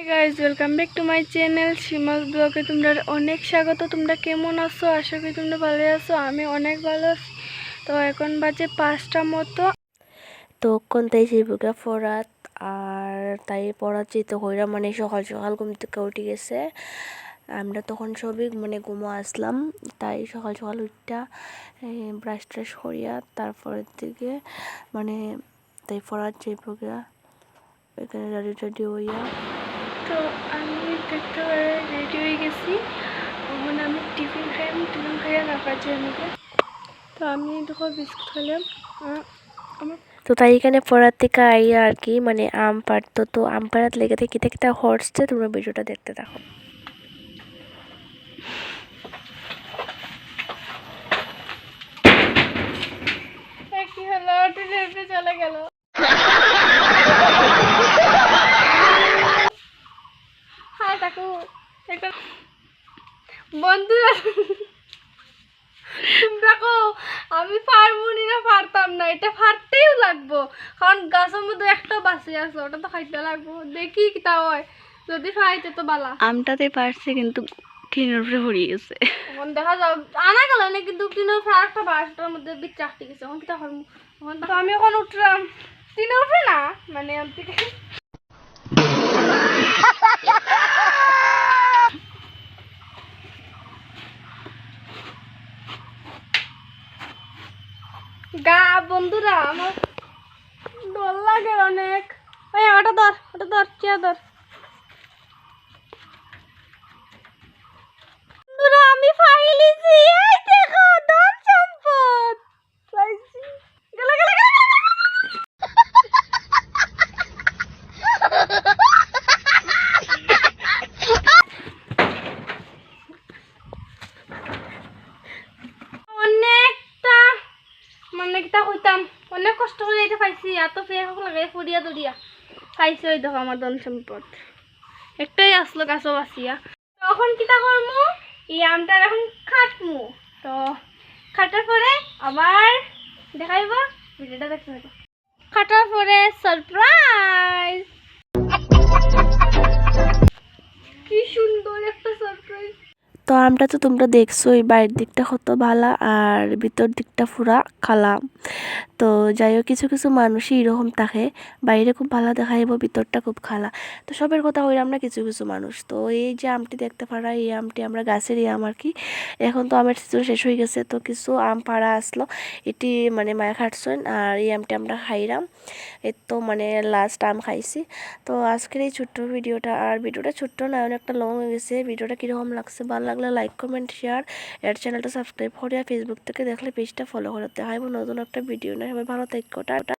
Guys welcome back to my channel Seema's ব্লগে তোমরা অনেক স্বাগত। তোমরা কেমন আছো? আশা করি তোমরা ভালো আছো। আমি অনেক ভালো আছি। তো এখন বাজে 5টা মতো। তো কোন তাই জীবিকা পড়াত আর তাই পড়াত যেতে হইরা মানে সকাল সকাল ঘুম থেকে উঠে গেছে। আমরা তখন সবই মানে ঘুমো আসলাম, তাই সকাল সকাল উঠটা ব্রাশ ট্রাশ করিয়া তারপরের দিকে মানে তাই পড়ার জীবিকা এখানে রেডি হইয়া। তো আমি দেখতে রেডি হয়ে গেছি। এখন আমি টিফিন খাইয়া না পাচ্ছি আমাকে। তো আমি দেখো বিস্কুট খেলাম। তো তাই এখানে পড়ার থেকে আইয়া আর কি মানে আম পাড়তো। তো আম পাড়াত লেগে থেকে কিতা হরছে, তোমরা ভিডিওটা দেখতে থাকো। কি হলো? চলে গেল। হ্যাঁ কাকু, একটা বন্ধুরা তোমরা কো আমি পারবো না পারতাম না, এটা ফারতেই লাগবো, কারণ গাছের মধ্যে একটা বাঁচি আছে, ওটা তো খাইতে লাগবো। দেখি কিতা হয়, যদি খাইতে তো বালা। আমটাতে পারছে কিন্তু টিনের উপরে পড়ে গেছে। এখন দেখা যাও, আনা গেল না কিন্তু টিনের উপরে আরেকটা বাসটার মধ্যে বিচ্ছা আটকে গেছে। এখন কিতা করবো? এখন তো আমি এখন উঠলাম টিনের উপরে না, মানে থেকে গা বন্ধুরা আমার ডর লাগে অনেক। ওই ওটা ধর চেয়ার ধর। বন্ধুরা আমি ফাইলিছি, এই দেখো ধন সম্পদ পাইছি। গেল গেল গেল। অনেকটা মানে কিতা কইতাম, অনেক কষ্ট করে এটা পাইছি। এত ফেক লাগে ফুরিয়া দরিয়া পাইছি। ওই দেখো আমার ধন সম্পদ একটাই আসলো গাছও বাঁচিয়া। তখন কিতা করমু, এই আমটার এখন খাটমু। তো খাটার পরে আবার দেখাইব, ভিডিওটা দেখতে থাকো। খাটার পরে সারপ্রাইজ, কি সুন্দর একটা সারপ্রাইজ। তো আমটা তো তোমরা দেখছো, এই বাইরের দিকটা কত ভালো আর ভিতর দিকটা পুরা খালা। তো যাই হোক, কিছু কিছু মানুষই এরকম থাকে, বাইরে খুব ভালো দেখাইব, ভিতরটা খুব খালা। তো সবের কথা হইলাম না, কিছু কিছু মানুষ। তো এই যে আমটি দেখতে পারা, এই আমটি আমরা গাছেরই আম আর কি। এখন তো আমের সিজন শেষ হয়ে গেছে, তো কিছু আম পাড়া আসলো, এটি মানে মায়া খাটছেন আর এই আমটি আমরা খাইলাম। এর তো মানে লাস্ট আম খাইছি। তো আজকের এই ছোট্ট ভিডিওটা, আর ভিডিওটা ছোট্ট না, অনেকটা লং হয়ে গেছে। ভিডিওটা কীরকম লাগছে, ভালো লাগলে লাইক কমেন্ট শেয়ার, এর চ্যানেলটা সাবস্ক্রাইব করিয়া ফেসবুক থেকে দেখলে পেজটা ফলো করতে হয়। নতুন একটা ভিডিও নেই, সবাই ভালো থাকো।